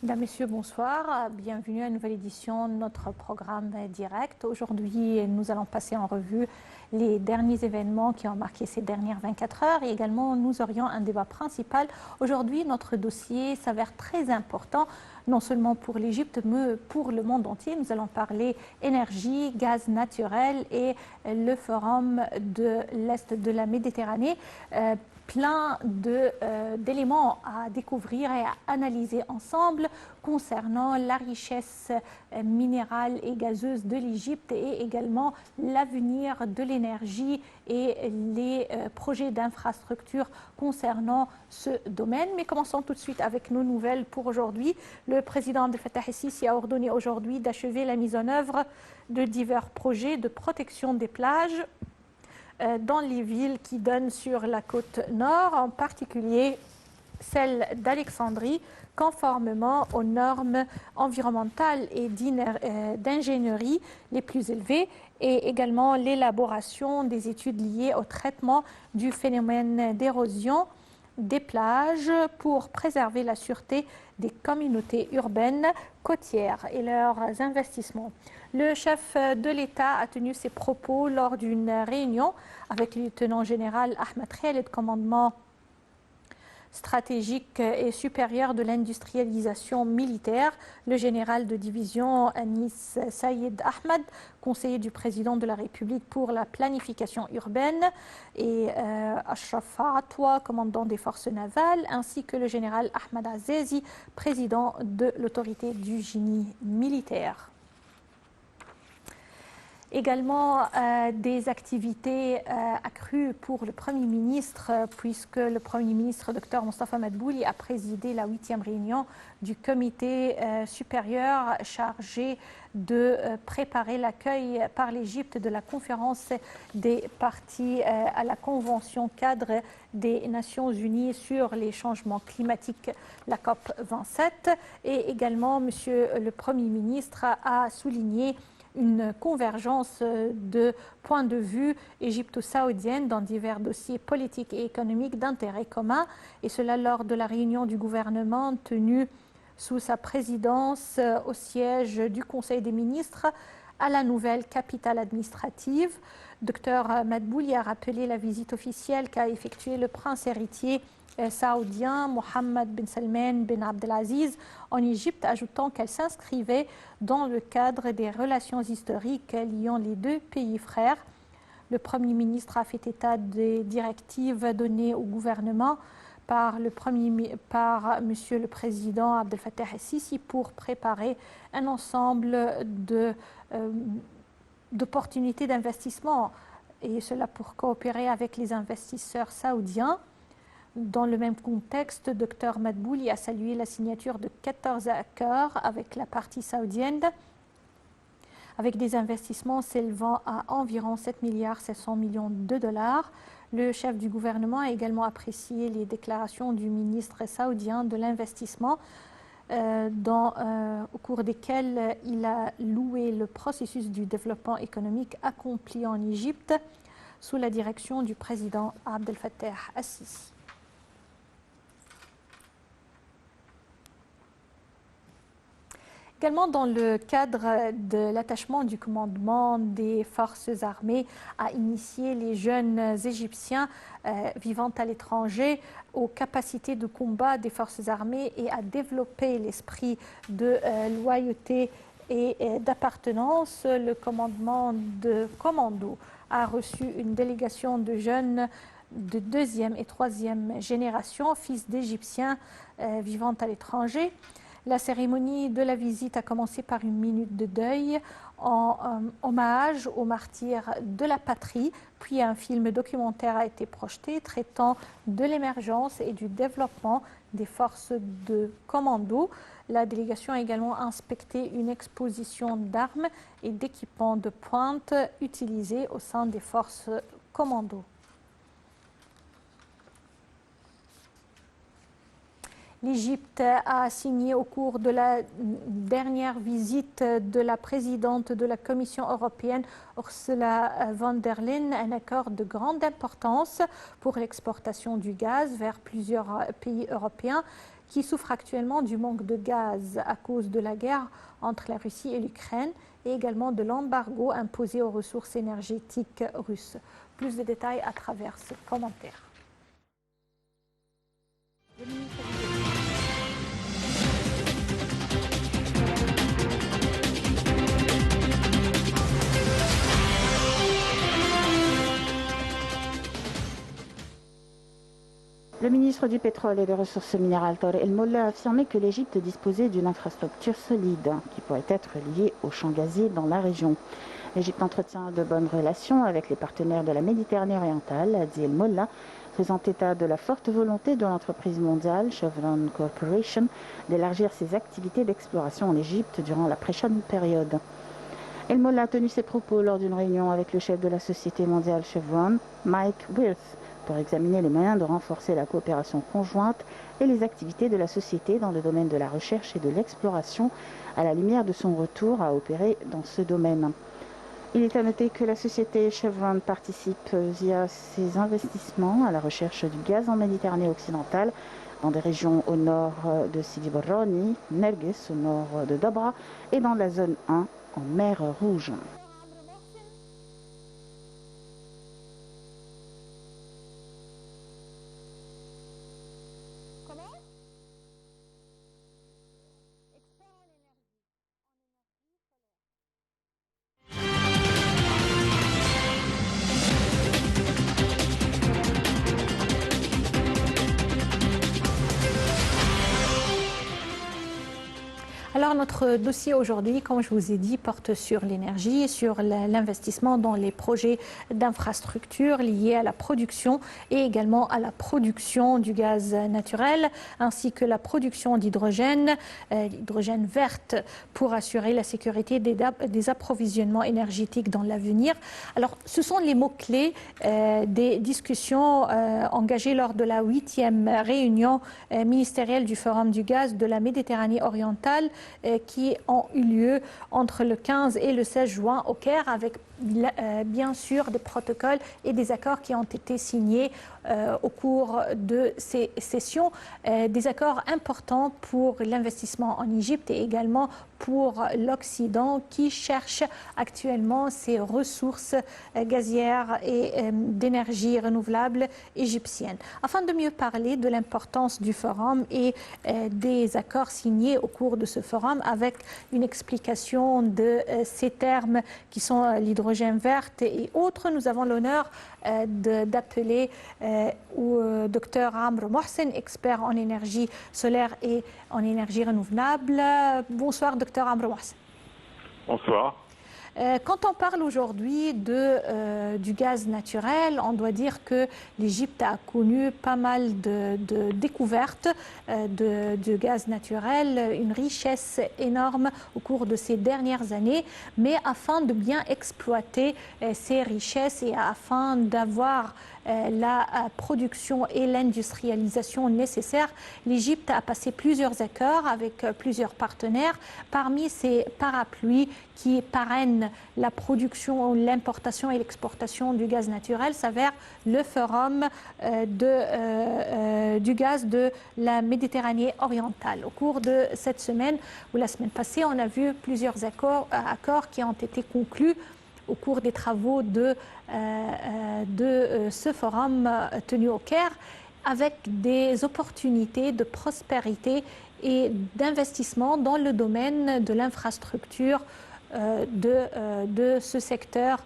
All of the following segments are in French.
Mesdames, Messieurs, bonsoir. Bienvenue à une nouvelle édition de notre programme direct. Aujourd'hui, nous allons passer en revue les derniers événements qui ont marqué ces dernières 24 heures et également nous aurions un débat principal. Aujourd'hui, notre dossier s'avère très important, non seulement pour l'Égypte, mais pour le monde entier. Nous allons parler énergie, gaz naturel et le forum de l'Est de la Méditerranée. Plein d'éléments à découvrir et à analyser ensemble concernant la richesse minérale et gazeuse de l'Égypte et également l'avenir de l'énergie et les projets d'infrastructure concernant ce domaine. Mais commençons tout de suite avec nos nouvelles pour aujourd'hui. Le président Abdel Fattah el-Sisi a ordonné aujourd'hui d'achever la mise en œuvre de divers projets de protection des plages dans les villes qui donnent sur la côte nord, en particulier celle d'Alexandrie, conformément aux normes environnementales et d'ingénierie les plus élevées, et également l'élaboration des études liées au traitement du phénomène d'érosion des plages pour préserver la sûreté des communautés urbaines côtières et leurs investissements. Le chef de l'État a tenu ses propos lors d'une réunion avec le lieutenant général Ahmed Khaled, commandement stratégique et supérieur de l'industrialisation militaire, le général de division Anis Saïd Ahmed, conseiller du président de la République pour la planification urbaine, et Ashraf Atwa, commandant des forces navales, ainsi que le général Ahmed Azizi, président de l'autorité du génie militaire. Également des activités accrues pour le Premier ministre, puisque le Premier ministre, Dr Mostafa Madbouli, a présidé la 8e réunion du comité supérieur chargé de préparer l'accueil par l'Égypte de la conférence des parties à la Convention cadre des Nations Unies sur les changements climatiques, la COP 27. Et également, Monsieur le Premier ministre a souligné une convergence de points de vue égypto-saoudienne dans divers dossiers politiques et économiques d'intérêt commun, et cela lors de la réunion du gouvernement tenue sous sa présidence au siège du Conseil des ministres à la nouvelle capitale administrative. Dr Madbouli a rappelé la visite officielle qu'a effectuée le prince héritier saoudien Mohammed bin Salman bin Abdelaziz en Égypte, ajoutant qu'elle s'inscrivait dans le cadre des relations historiques liant les deux pays frères. Le Premier ministre a fait état des directives données au gouvernement par Monsieur le Président Abdel Fattah el-Sisi pour préparer un ensemble d'opportunités d'investissement, et cela pour coopérer avec les investisseurs saoudiens. Dans le même contexte, Dr Madbouli a salué la signature de 14 accords avec la partie saoudienne, avec des investissements s'élevant à environ 7,7 milliards de dollars. Le chef du gouvernement a également apprécié les déclarations du ministre saoudien de l'investissement, au cours desquelles il a loué le processus du développement économique accompli en Égypte sous la direction du président Abdel Fattah el-Sisi. Également, dans le cadre de l'attachement du commandement des forces armées à initier les jeunes Égyptiens vivant à l'étranger aux capacités de combat des forces armées et à développer l'esprit de loyauté et d'appartenance, le commandement de commando a reçu une délégation de jeunes de 2e et 3e génération, fils d'Égyptiens vivant à l'étranger. La cérémonie de la visite a commencé par une minute de deuil en hommage aux martyrs de la patrie, puis un film documentaire a été projeté traitant de l'émergence et du développement des forces de commando. La délégation a également inspecté une exposition d'armes et d'équipements de pointe utilisés au sein des forces commando. L'Égypte a signé au cours de la dernière visite de la présidente de la Commission européenne, Ursula von der Leyen, un accord de grande importance pour l'exportation du gaz vers plusieurs pays européens qui souffre actuellement du manque de gaz à cause de la guerre entre la Russie et l'Ukraine et également de l'embargo imposé aux ressources énergétiques russes. Plus de détails à travers ce commentaire. Le ministre du Pétrole et des Ressources minérales, Tarek El Molla, a affirmé que l'Égypte disposait d'une infrastructure solide qui pourrait être liée aux champs gaziers dans la région. L'Égypte entretient de bonnes relations avec les partenaires de la Méditerranée orientale, a dit El Molla, faisant état de la forte volonté de l'entreprise mondiale Chevron Corporation d'élargir ses activités d'exploration en Égypte durant la prochaine période. El Molla a tenu ses propos lors d'une réunion avec le chef de la société mondiale Chevron, Mike Wirth, pour examiner les moyens de renforcer la coopération conjointe et les activités de la société dans le domaine de la recherche et de l'exploration à la lumière de son retour à opérer dans ce domaine. Il est à noter que la société Chevron participe via ses investissements à la recherche du gaz en Méditerranée occidentale dans des régions au nord de Sidi Barrani, Nerges au nord de Dabra et dans la zone 1 en mer Rouge. Alors notre dossier aujourd'hui, comme je vous ai dit, porte sur l'énergie, sur l'investissement dans les projets d'infrastructures liés à la production et également à la production du gaz naturel, ainsi que la production d'hydrogène, l'hydrogène verte pour assurer la sécurité des approvisionnements énergétiques dans l'avenir. Alors ce sont les mots-clés des discussions engagées lors de la 8e réunion ministérielle du Forum du gaz de la Méditerranée orientale qui ont eu lieu entre le 15 et le 16 juin au Caire, avec bien sûr des protocoles et des accords qui ont été signés au cours de ces sessions, des accords importants pour l'investissement en Égypte et également pour l'Occident qui cherche actuellement ses ressources gazières et d'énergie renouvelable égyptiennes. Afin de mieux parler de l'importance du forum et des accords signés au cours de ce forum, avec une explication de ces termes qui sont l'hydrogène verte et autres, nous avons l'honneur d'appeler Dr Amr Mohsen, expert en énergie solaire et en énergie renouvelable. Bonsoir Dr Amr Mohsen. Bonsoir. Quand on parle aujourd'hui du gaz naturel, on doit dire que l'Égypte a connu pas mal de découvertes de gaz naturel, une richesse énorme au cours de ces dernières années. Mais afin de bien exploiter ces richesses et afin d'avoir la production et l'industrialisation nécessaires, l'Égypte a passé plusieurs accords avec plusieurs partenaires. Parmi ces parapluies qui parrainent la production, l'importation et l'exportation du gaz naturel s'avère le forum du gaz de la Méditerranée orientale. Au cours de cette semaine ou la semaine passée, on a vu plusieurs accords qui ont été conclus au cours des travaux de ce forum tenu au Caire, avec des opportunités de prospérité et d'investissement dans le domaine de l'infrastructure de ce secteur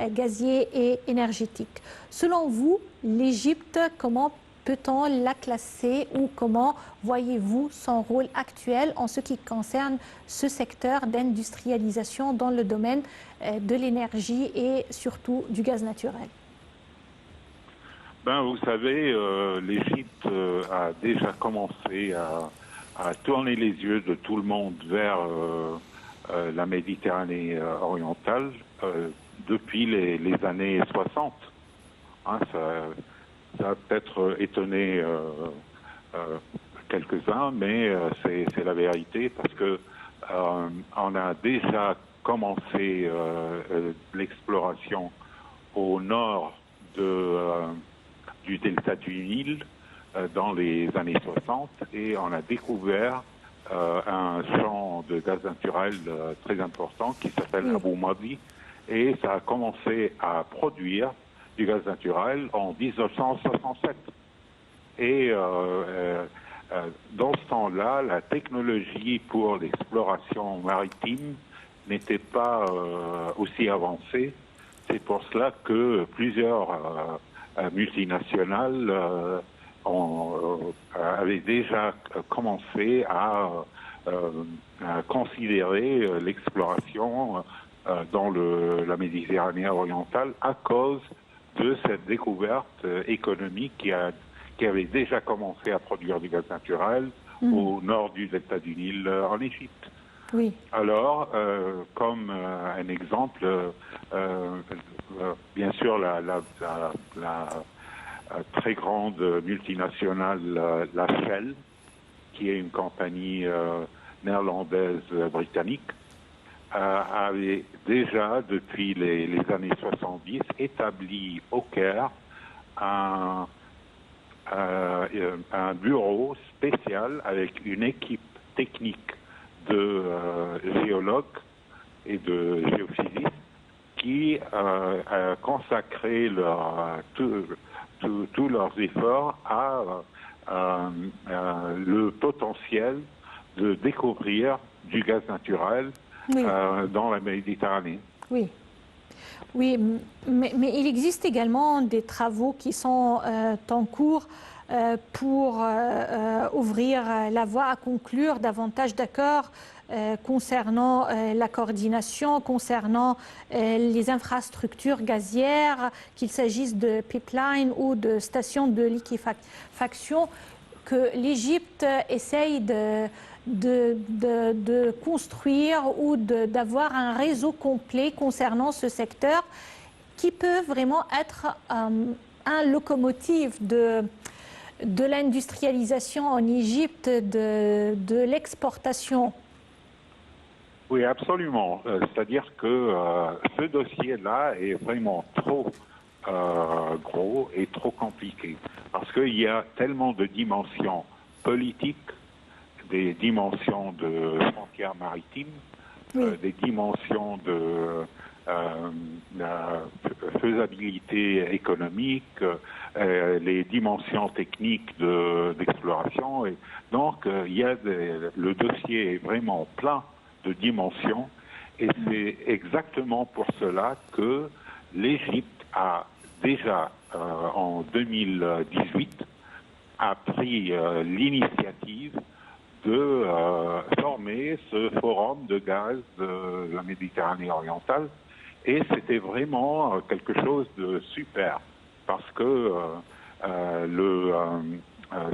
gazier et énergétique. Selon vous, l'Égypte, comment peut-on la classer ou comment voyez-vous son rôle actuel en ce qui concerne ce secteur d'industrialisation dans le domaine de l'énergie et surtout du gaz naturel? Vous savez, l'Égypte a déjà commencé à tourner les yeux de tout le monde vers la Méditerranée orientale depuis les années 60. Hein, ça a peut-être étonné quelques-uns, mais c'est la vérité parce que on a déjà commencé l'exploration au nord du delta du Nil, dans les années 60 et on a découvert un champ de gaz naturel très important qui s'appelle Abu Madi et ça a commencé à produire du gaz naturel en 1967. Et dans ce temps-là, la technologie pour l'exploration maritime n'était pas aussi avancée. C'est pour cela que plusieurs multinationales avaient déjà commencé à considérer l'exploration dans la Méditerranée orientale à cause de cette découverte économique qui avait déjà commencé à produire du gaz naturel au nord du delta du Nil en Égypte. Oui. Alors, comme un exemple, bien sûr, la très grande multinationale, la Shell, qui est une compagnie néerlandaise britannique, avait déjà, depuis les années 70, établi au Caire un bureau spécial avec une équipe technique de géologues et de géophysistes qui a consacré tous leurs efforts à le potentiel de découvrir du gaz naturel dans la Méditerranée. Oui. Oui, mais il existe également des travaux qui sont en cours pour ouvrir la voie à conclure davantage d'accords concernant la coordination, concernant les infrastructures gazières, qu'il s'agisse de pipelines ou de stations de liquéfaction, que l'Égypte essaye de construire ou d'avoir un réseau complet concernant ce secteur qui peut vraiment être un locomotive de l'industrialisation en Égypte, de l'exportation. Oui, absolument. C'est-à-dire que ce dossier-là est vraiment trop gros et trop compliqué parce qu'il y a tellement de dimensions politiques, des dimensions de frontières maritimes, des dimensions de faisabilité économique, les dimensions techniques d'exploration. Et donc, le dossier est vraiment plein de dimensions et c'est exactement pour cela que l'Égypte a déjà, en 2018, a pris l'initiative de former ce forum de gaz de la Méditerranée orientale. Et c'était vraiment quelque chose de super parce que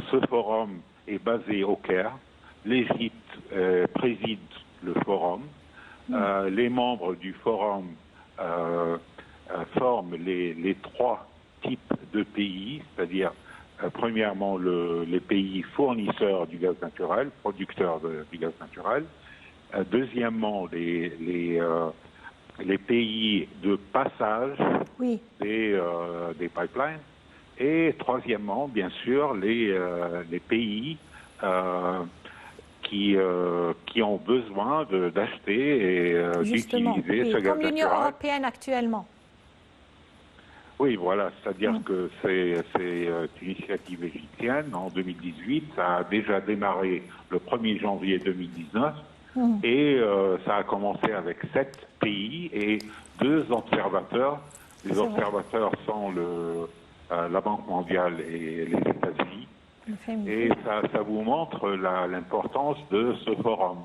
ce forum est basé au Caire. L'Égypte préside le forum. Les membres du forum forment les trois types de pays, c'est-à-dire premièrement les pays fournisseurs du gaz naturel, producteurs du gaz naturel. Deuxièmement, les pays de passage des pipelines. Et troisièmement, bien sûr, les pays qui ont besoin d'acheter et d'utiliser ce gaz naturel. Comme l'Union européenne actuellement. Oui, voilà, c'est-à-dire que c'est une initiative égyptienne en 2018, ça a déjà démarré le 1er janvier 2019 et ça a commencé avec 7 pays et 2 observateurs. Les observateurs sont la Banque mondiale et les États-Unis. Et ça vous montre l'importance de ce forum.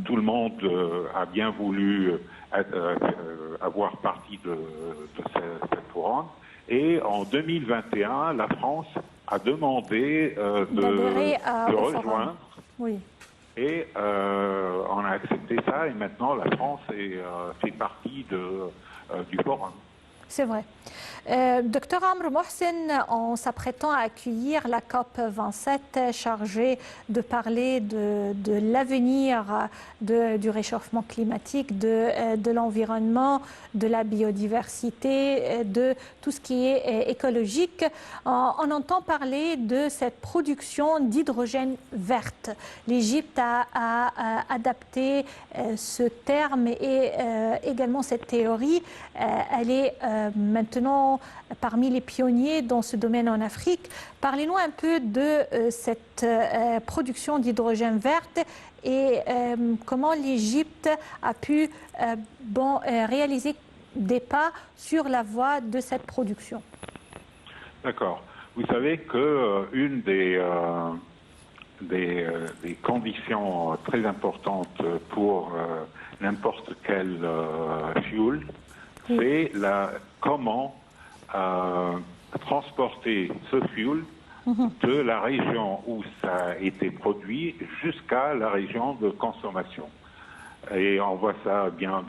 Tout le monde a bien voulu avoir partie de cette forum. Et en 2021, la France a demandé de rejoindre. Oui. Et on a accepté ça. Et maintenant, la France fait partie du forum. C'est vrai. Docteur Amr Mohsen, en s'apprêtant à accueillir la COP 27 chargée de parler de l'avenir du réchauffement climatique, de l'environnement, de la biodiversité, de tout ce qui est écologique, on entend parler de cette production d'hydrogène verte. L'Égypte a adapté ce terme et également cette théorie. Elle est maintenant parmi les pionniers dans ce domaine en Afrique. Parlez-nous un peu de cette production d'hydrogène verte et comment l'Égypte a pu réaliser des pas sur la voie de cette production. D'accord. Vous savez qu'une des conditions très importantes pour n'importe quel fuel, c'est comment transporter ce fuel de la région où ça a été produit jusqu'à la région de consommation. Et on voit ça bien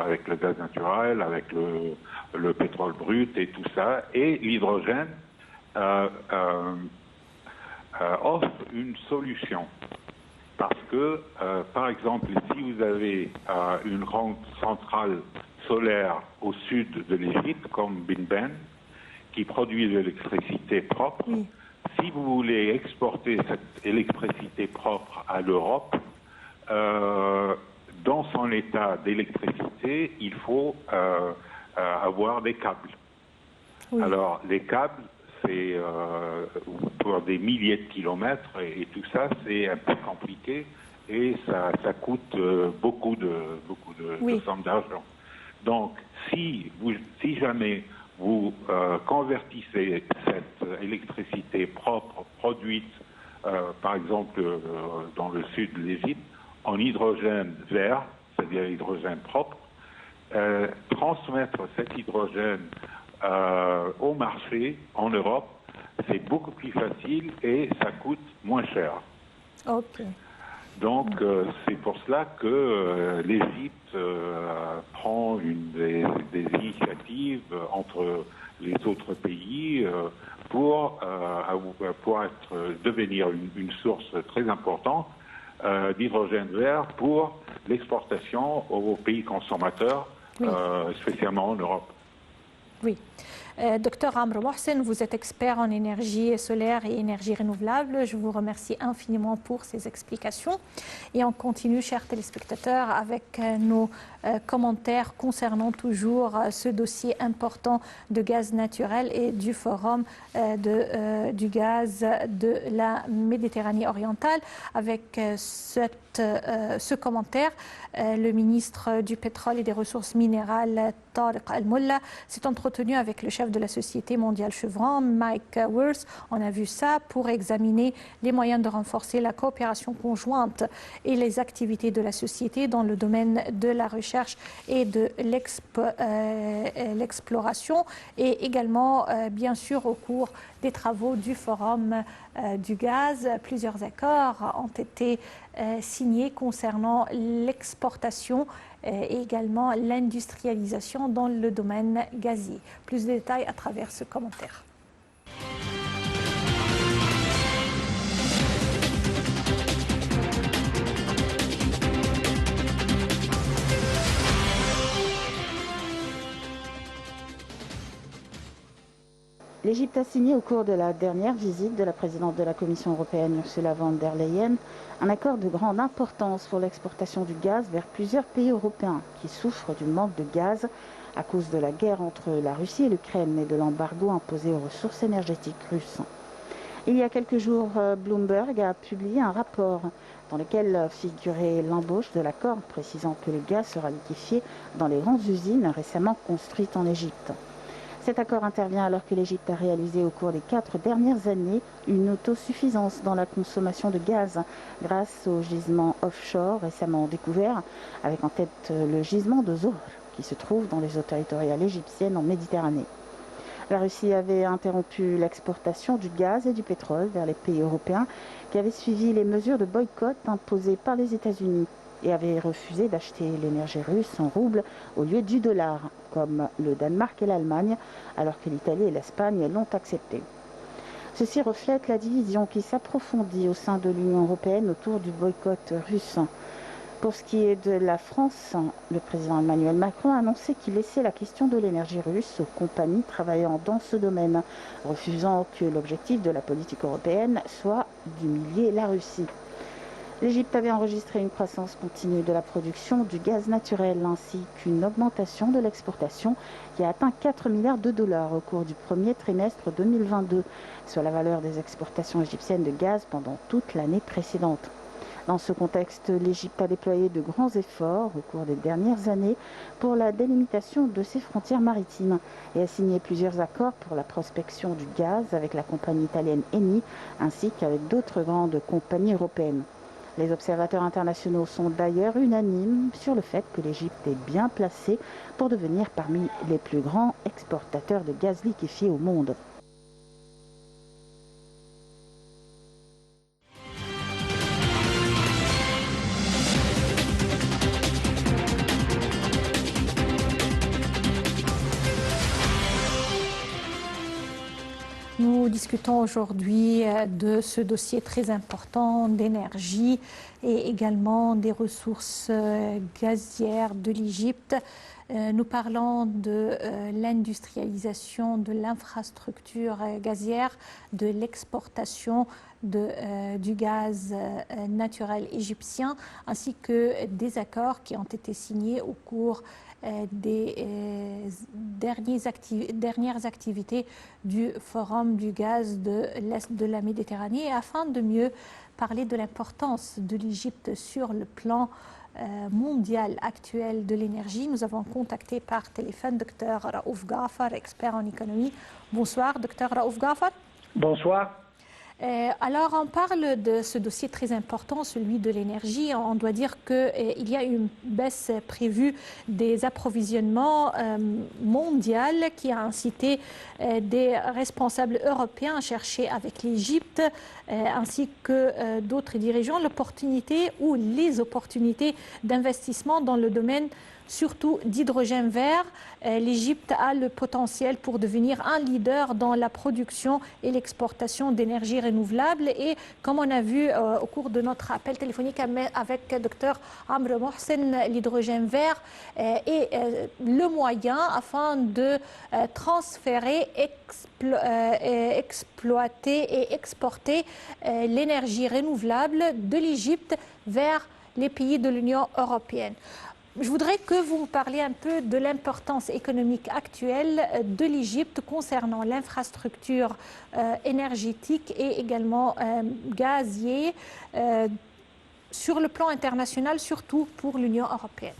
avec le gaz naturel, avec le pétrole brut et tout ça. Et l'hydrogène offre une solution. Parce que, par exemple, si vous avez une grande centrale solaire au sud de l'Égypte, comme Bin Ben, qui produit de l'électricité propre, si vous voulez exporter cette électricité propre à l'Europe, dans son état d'électricité, il faut avoir des câbles. Oui. Alors, les câbles, c'est pour des milliers de kilomètres et tout ça, c'est un peu compliqué et ça coûte beaucoup de sommes d'argent. Donc, si jamais vous convertissez cette électricité propre produite, par exemple, dans le sud de l'Égypte, en hydrogène vert, c'est-à-dire hydrogène propre, transmettre cet hydrogène au marché en Europe, c'est beaucoup plus facile et ça coûte moins cher. Okay. Donc, c'est pour cela que l'Égypte prend des initiatives entre les autres pays pour devenir une source très importante d'hydrogène vert pour l'exportation aux pays consommateurs, spécialement en Europe. Oui. Docteur Amr Mohsen, vous êtes expert en énergie solaire et énergie renouvelable. Je vous remercie infiniment pour ces explications. Et on continue, chers téléspectateurs, avec nos commentaires concernant toujours ce dossier important de gaz naturel et du forum du gaz de la Méditerranée orientale. Avec ce commentaire, le ministre du pétrole et des ressources minérales, Tariq Al-Molla, s'est entretenu avec le chef de la Société mondiale Chevron, Mike Wirth. On a vu ça pour examiner les moyens de renforcer la coopération conjointe et les activités de la société dans le domaine de la recherche et de l'exploration et également, bien sûr, au cours des travaux du Forum du gaz, plusieurs accords ont été signés concernant l'exportation et également l'industrialisation dans le domaine gazier. Plus de détails à travers ce commentaire. L'Égypte a signé au cours de la dernière visite de la présidente de la Commission européenne, Ursula von der Leyen, un accord de grande importance pour l'exportation du gaz vers plusieurs pays européens qui souffrent du manque de gaz à cause de la guerre entre la Russie et l'Ukraine et de l'embargo imposé aux ressources énergétiques russes. Il y a quelques jours, Bloomberg a publié un rapport dans lequel figurait l'embauche de l'accord précisant que le gaz sera liquéfié dans les grandes usines récemment construites en Égypte. Cet accord intervient alors que l'Égypte a réalisé au cours des 4 dernières années une autosuffisance dans la consommation de gaz grâce aux gisements offshore récemment découverts, avec en tête le gisement de Zohr qui se trouve dans les eaux territoriales égyptiennes en Méditerranée. La Russie avait interrompu l'exportation du gaz et du pétrole vers les pays européens qui avaient suivi les mesures de boycott imposées par les États-Unis et avait refusé d'acheter l'énergie russe en roubles au lieu du dollar. comme le Danemark et l'Allemagne, alors que l'Italie et l'Espagne l'ont accepté. Ceci reflète la division qui s'approfondit au sein de l'Union européenne autour du boycott russe. Pour ce qui est de la France, le président Emmanuel Macron a annoncé qu'il laissait la question de l'énergie russe aux compagnies travaillant dans ce domaine, refusant que l'objectif de la politique européenne soit d'humilier la Russie. L'Égypte avait enregistré une croissance continue de la production du gaz naturel ainsi qu'une augmentation de l'exportation qui a atteint 4 milliards de dollars au cours du premier trimestre 2022, soit la valeur des exportations égyptiennes de gaz pendant toute l'année précédente. Dans ce contexte, l'Égypte a déployé de grands efforts au cours des dernières années pour la délimitation de ses frontières maritimes et a signé plusieurs accords pour la prospection du gaz avec la compagnie italienne Eni ainsi qu'avec d'autres grandes compagnies européennes. Les observateurs internationaux sont d'ailleurs unanimes sur le fait que l'Égypte est bien placée pour devenir parmi les plus grands exportateurs de gaz liquéfié au monde. Nous discutons aujourd'hui de ce dossier très important d'énergie et également des ressources gazières de l'Égypte. Nous parlons de l'industrialisation de l'infrastructure gazière, de l'exportation du gaz naturel égyptien, ainsi que des accords qui ont été signés au cours des dernières activités du Forum du gaz de l'Est de la Méditerranée, afin de mieux parler de l'importance de l'Égypte sur le plan mondial actuel de l'énergie. Nous avons contacté par téléphone Dr Raouf Ghafar, expert en économie. Bonsoir, Dr Raouf Ghafar. Bonsoir. Alors, on parle de ce dossier très important, celui de l'énergie. On doit dire qu'il y a une baisse prévue des approvisionnements mondiaux qui a incité des responsables européens à chercher avec l'Égypte ainsi que d'autres dirigeants l'opportunité ou les opportunités d'investissement dans le domaine surtout d'hydrogène vert. L'Égypte a le potentiel pour devenir un leader dans la production et l'exportation d'énergie renouvelable. Et comme on a vu au cours de notre appel téléphonique avec Dr Amr Mohsen, l'hydrogène vert est le moyen afin de transférer, exploiter et exporter l'énergie renouvelable de l'Égypte vers les pays de l'Union européenne. Je voudrais que vous me parliez un peu de l'importance économique actuelle de l'Égypte concernant l'infrastructure énergétique et également gazier sur le plan international, surtout pour l'Union européenne.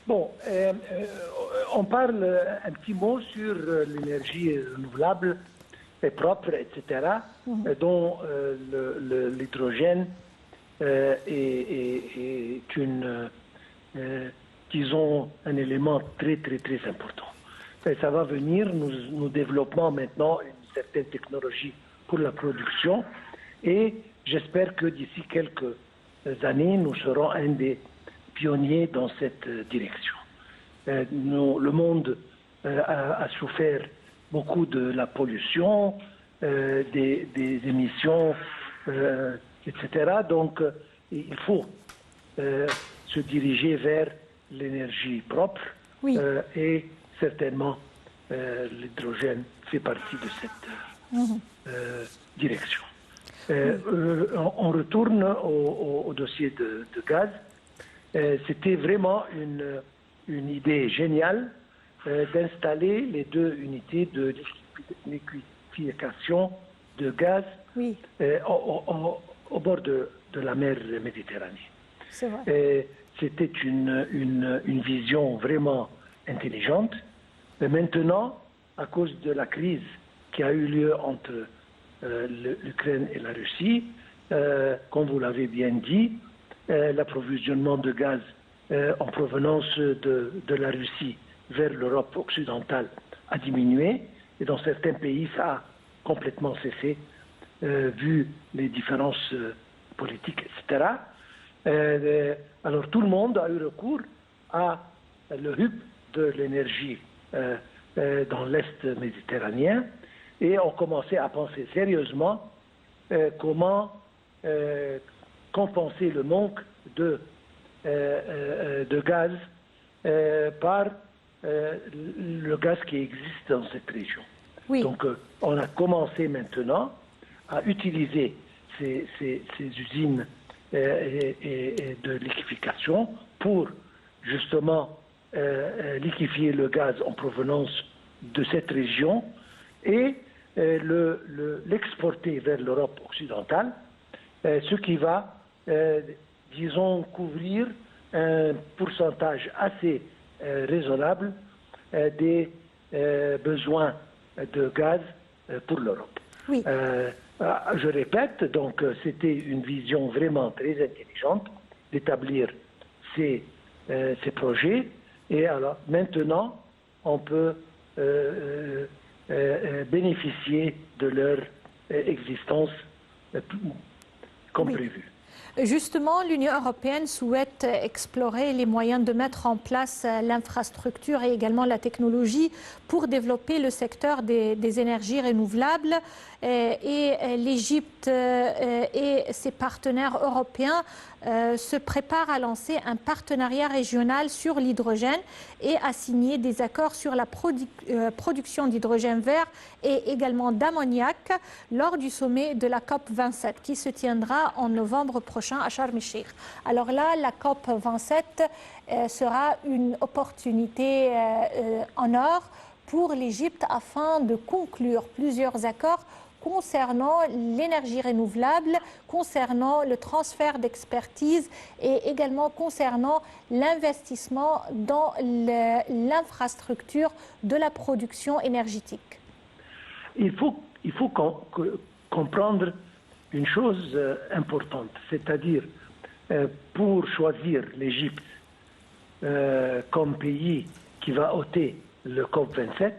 Bon, on parle un petit mot sur l'énergie renouvelable et propre, etc., dont l'hydrogène est une... disons, un élément très, très, très important. Et ça va venir, nous développons maintenant une certaine technologie pour la production et j'espère que d'ici quelques années, nous serons un des pionniers dans cette direction. Le monde a souffert beaucoup de la pollution, des émissions, etc. Donc, il faut se diriger vers l'énergie propre et certainement l'hydrogène fait partie de cette direction. On retourne au dossier de gaz. C'était vraiment une idée géniale d'installer les deux unités de liquéfaction de gaz au bord de la mer Méditerranée. C'était une vision vraiment intelligente. Mais maintenant, à cause de la crise qui a eu lieu entre l'Ukraine et la Russie, comme vous l'avez bien dit, l'approvisionnement de gaz en provenance de la Russie vers l'Europe occidentale a diminué. Et dans certains pays, ça a complètement cessé, vu les différences politiques, etc. Alors tout le monde a eu recours à le hub de l'énergie dans l'Est méditerranéen et ont commencé à penser sérieusement comment compenser le manque de gaz par le gaz qui existe dans cette région. Oui. Donc on a commencé maintenant à utiliser ces usines et de liquéfaction pour justement liquéfier le gaz en provenance de cette région et l'exporter vers l'Europe occidentale, ce qui va, disons, couvrir un pourcentage assez raisonnable des besoins de gaz pour l'Europe. Oui. Je répète, donc c'était une vision vraiment très intelligente d'établir ces projets et alors maintenant on peut bénéficier de leur existence comme prévu. Justement, l'Union européenne souhaite explorer les moyens de mettre en place l'infrastructure et également la technologie pour développer le secteur des énergies renouvelables. Et l'Égypte et ses partenaires européens se préparent à lancer un partenariat régional sur l'hydrogène et à signer des accords sur la production d'hydrogène vert et également d'ammoniac lors du sommet de la COP 27 qui se tiendra en novembre prochain à Sharm el-Sheikh. Alors là, la COP 27 sera une opportunité en or pour l'Égypte afin de conclure plusieurs accords concernant l'énergie renouvelable, concernant le transfert d'expertise et également concernant l'investissement dans l'infrastructure de la production énergétique. Il faut comprendre une chose importante, c'est-à-dire pour choisir l'Égypte comme pays qui va ôter le COP27,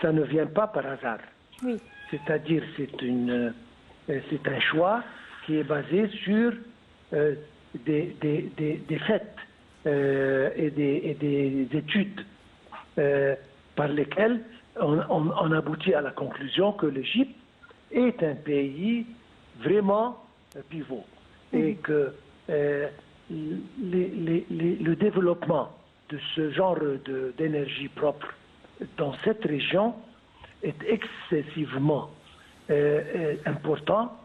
ça ne vient pas par hasard. Oui. C'est-à-dire c'est un choix qui est basé sur des faits et des études par lesquelles on aboutit à la conclusion que l'Égypte est un pays vraiment pivot et que le développement de ce genre d'énergie propre dans cette région est excessivement important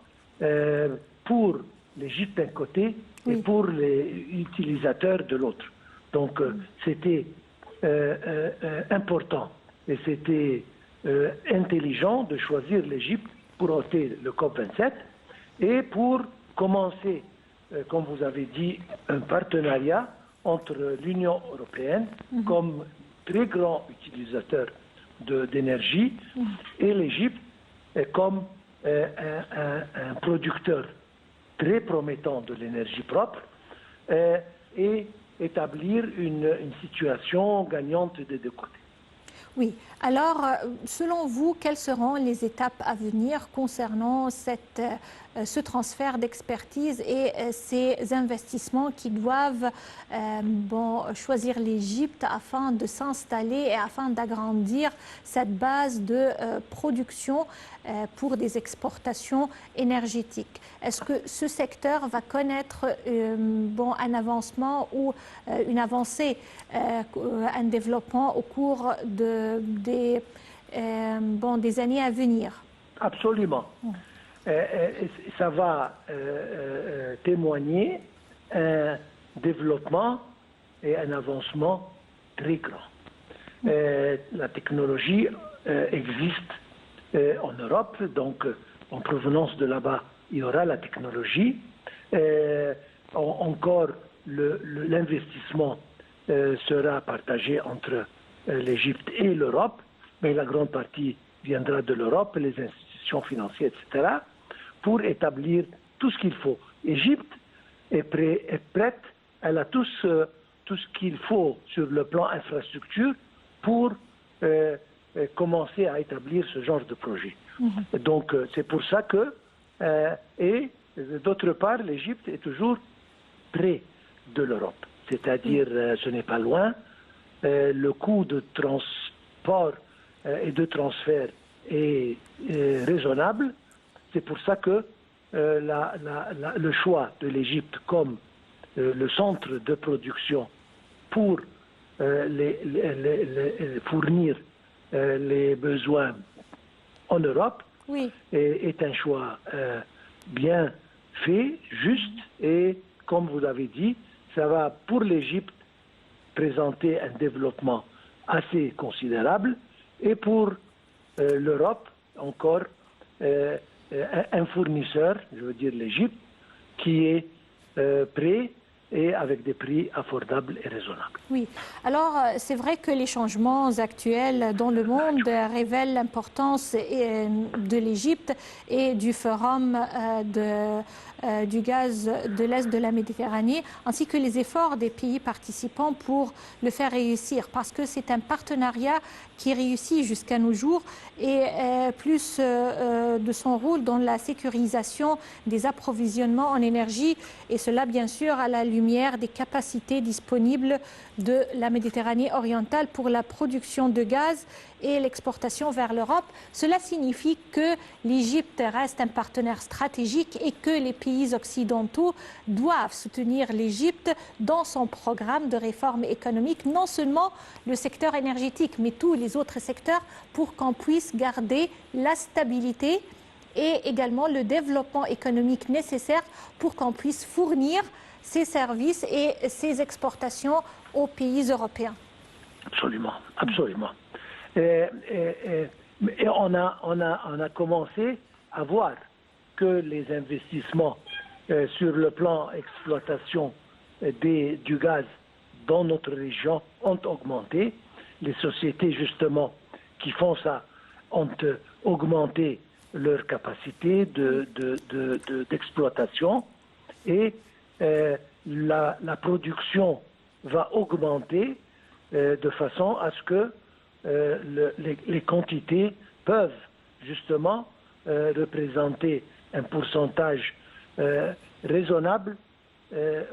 pour l'Égypte d'un côté et pour les utilisateurs de l'autre. Donc c'était important et c'était intelligent de choisir l'Égypte pour ôter le COP27 et pour commencer, comme vous avez dit, un partenariat entre l'Union européenne comme très grand utilisateur d'énergie et l'Égypte comme un producteur très promettant de l'énergie propre et établir une situation gagnante des deux côtés. Oui. Alors, selon vous, quelles seront les étapes à venir concernant ce transfert d'expertise et ces investissements qui doivent choisir l'Égypte afin de s'installer et afin d'agrandir cette base de production pour des exportations énergétiques? Est-ce que ce secteur va connaître un avancement ou une avancée, un développement au cours des années à venir? Absolument. Ça va témoigner un développement et un avancement très grand. La technologie existe en Europe, donc en provenance de là-bas, il y aura la technologie. Encore, l'investissement sera partagé entre l'Égypte et l'Europe, mais la grande partie viendra de l'Europe, les institutions financières, etc., pour établir tout ce qu'il faut. L'Égypte est prête, elle a tout ce qu'il faut sur le plan infrastructure pour commencer à établir ce genre de projet. Donc c'est pour ça que, et d'autre part, l'Égypte est toujours près de l'Europe, c'est-à-dire ce n'est pas loin, le coût de transport et de transfert est raisonnable. C'est pour ça que le choix de l'Égypte comme le centre de production pour fournir les besoins en Europe Oui. est un choix bien fait, juste, et comme vous l'avez dit, ça va pour l'Égypte présenter un développement assez considérable, et pour l'Europe encore un fournisseur, je veux dire l'Égypte, qui est prêt et avec des prix affordables et raisonnables. Oui, alors c'est vrai que les changements actuels dans le monde révèlent l'importance de l'Égypte et du forum du gaz de l'Est de la Méditerranée, ainsi que les efforts des pays participants pour le faire réussir, parce que c'est un partenariat qui réussit jusqu'à nos jours, et plus de son rôle dans la sécurisation des approvisionnements en énergie, et cela bien sûr à la lumière des capacités disponibles de la Méditerranée orientale pour la production de gaz et l'exportation vers l'Europe. Cela signifie que l'Égypte reste un partenaire stratégique et que les pays occidentaux doivent soutenir l'Égypte dans son programme de réforme économique, non seulement le secteur énergétique, mais tous les autres secteurs, pour qu'on puisse garder la stabilité et également le développement économique nécessaire pour qu'on puisse fournir ces services et ces exportations aux pays européens. Absolument, absolument. Et on a commencé à voir que les investissements sur le plan exploitation du gaz dans notre région ont augmenté. Les sociétés justement qui font ça ont augmenté leur capacité d'exploitation, et la production va augmenter de façon à ce que les quantités peuvent justement représenter un pourcentage raisonnable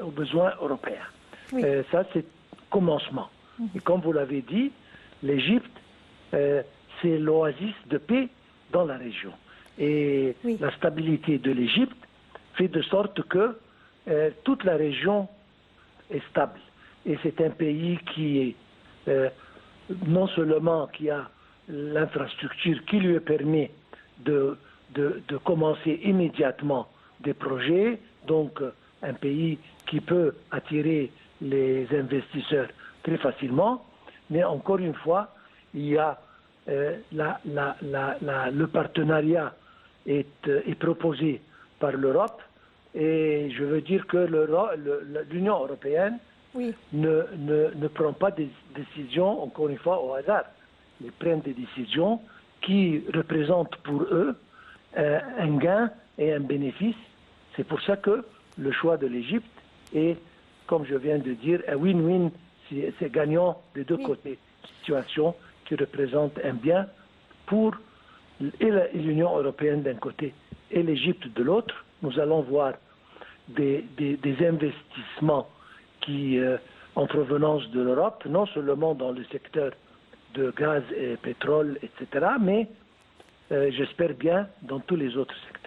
aux besoins européens. Oui. Ça, c'est commencement. Et comme vous l'avez dit, l'Égypte, c'est l'oasis de paix dans la région. Et oui. La stabilité de l'Égypte fait de sorte que toute la région est stable. Et c'est un pays qui est non seulement qui a l'infrastructure qui lui permet de commencer immédiatement des projets, donc un pays qui peut attirer les investisseurs très facilement, mais encore une fois, il y a le partenariat est proposé par l'Europe, et je veux dire que l'Union européenne Oui. ne prend pas des décisions, encore une fois, au hasard. Ils prennent des décisions qui représentent pour eux un gain et un bénéfice. C'est pour ça que le choix de l'Égypte est, comme je viens de dire, un win-win, c'est gagnant des deux côtés. Situation qui représente un bien pour l'Union européenne d'un côté et l'Égypte de l'autre. Nous allons voir des investissements qui, en provenance de l'Europe, non seulement dans le secteur de gaz et pétrole, etc., mais j'espère bien dans tous les autres secteurs.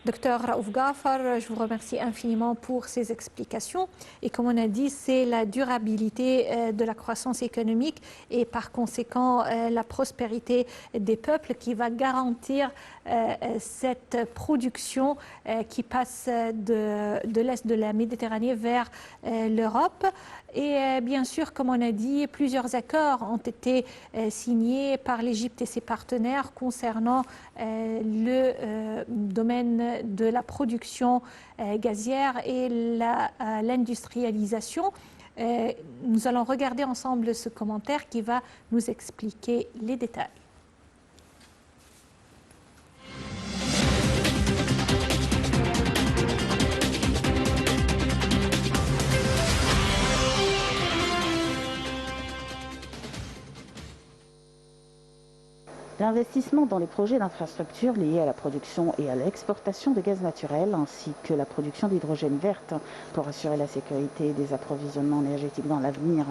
Docteur Raouf Ghafar, je vous remercie infiniment pour ces explications. Et comme on a dit, c'est la durabilité de la croissance économique et par conséquent la prospérité des peuples qui va garantir cette production qui passe de l'Est de la Méditerranée vers l'Europe. Et bien sûr, comme on a dit, plusieurs accords ont été signés par l'Égypte et ses partenaires concernant le domaine de la production gazière et l'industrialisation. Nous allons regarder ensemble ce commentaire qui va nous expliquer les détails. L'investissement dans les projets d'infrastructures liés à la production et à l'exportation de gaz naturel, ainsi que la production d'hydrogène verte pour assurer la sécurité des approvisionnements énergétiques dans l'avenir.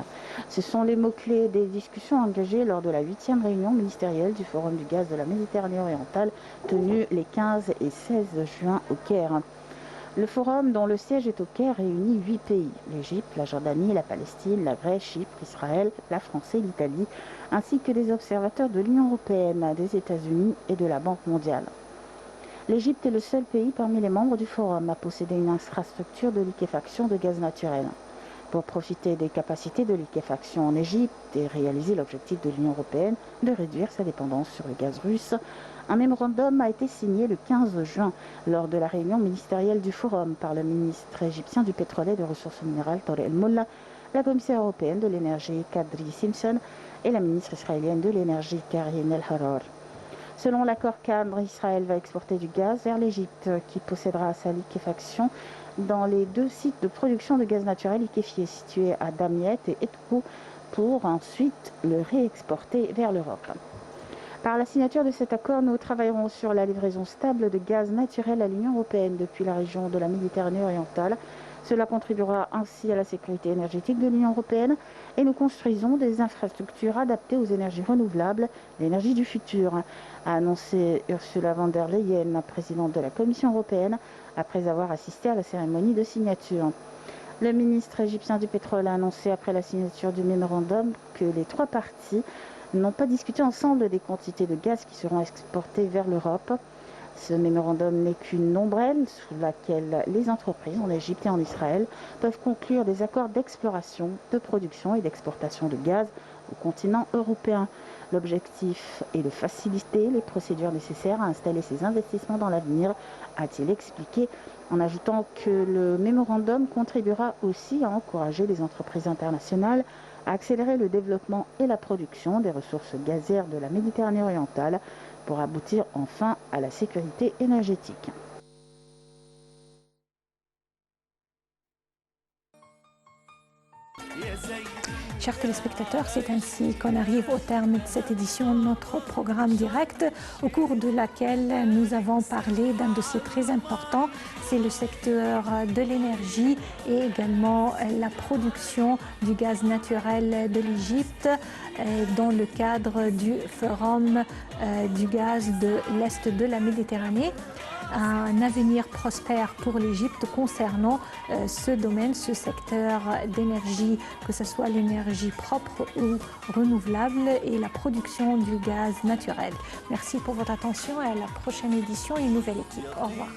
Ce sont les mots-clés des discussions engagées lors de la 8e réunion ministérielle du Forum du gaz de la Méditerranée orientale, tenue les 15 et 16 juin au Caire. Le forum, dont le siège est au Caire, réunit 8 pays, l'Égypte, la Jordanie, la Palestine, la Grèce, Chypre, Israël, la France et l'Italie, ainsi que des observateurs de l'Union européenne, des États-Unis et de la Banque mondiale. L'Égypte est le seul pays parmi les membres du forum à posséder une infrastructure de liquéfaction de gaz naturel. Pour profiter des capacités de liquéfaction en Égypte et réaliser l'objectif de l'Union européenne de réduire sa dépendance sur le gaz russe, un mémorandum a été signé le 15 juin lors de la réunion ministérielle du Forum par le ministre égyptien du pétrole et des ressources minérales Tarek El Molla, la commissaire européenne de l'énergie Kadri Simpson et la ministre israélienne de l'énergie Karine El-Haror. Selon l'accord cadre, Israël va exporter du gaz vers l'Égypte qui possédera sa liquéfaction dans les 2 sites de production de gaz naturel liquéfié situés à Damiette et Etkou pour ensuite le réexporter vers l'Europe. Par la signature de cet accord, nous travaillerons sur la livraison stable de gaz naturel à l'Union européenne depuis la région de la Méditerranée orientale. Cela contribuera ainsi à la sécurité énergétique de l'Union européenne et nous construisons des infrastructures adaptées aux énergies renouvelables, l'énergie du futur, a annoncé Ursula von der Leyen, présidente de la Commission européenne, après avoir assisté à la cérémonie de signature. Le ministre égyptien du pétrole a annoncé après la signature du mémorandum que les 3 parties n'ont pas discuté ensemble des quantités de gaz qui seront exportées vers l'Europe. Ce mémorandum n'est qu'une ombrelle sous laquelle les entreprises en Égypte et en Israël peuvent conclure des accords d'exploration, de production et d'exportation de gaz au continent européen. L'objectif est de faciliter les procédures nécessaires à installer ces investissements dans l'avenir, a-t-il expliqué, en ajoutant que le mémorandum contribuera aussi à encourager les entreprises internationales à accélérer le développement et la production des ressources gazières de la Méditerranée orientale pour aboutir enfin à la sécurité énergétique. Chers téléspectateurs, c'est ainsi qu'on arrive au terme de cette édition de notre programme direct, au cours de laquelle nous avons parlé d'un dossier très important, c'est le secteur de l'énergie et également la production du gaz naturel de l'Égypte dans le cadre du Forum du gaz de l'Est de la Méditerranée. Un avenir prospère pour l'Égypte concernant ce domaine, ce secteur d'énergie, que ce soit l'énergie propre ou renouvelable et la production du gaz naturel. Merci pour votre attention et à la prochaine édition et une nouvelle équipe. Au revoir.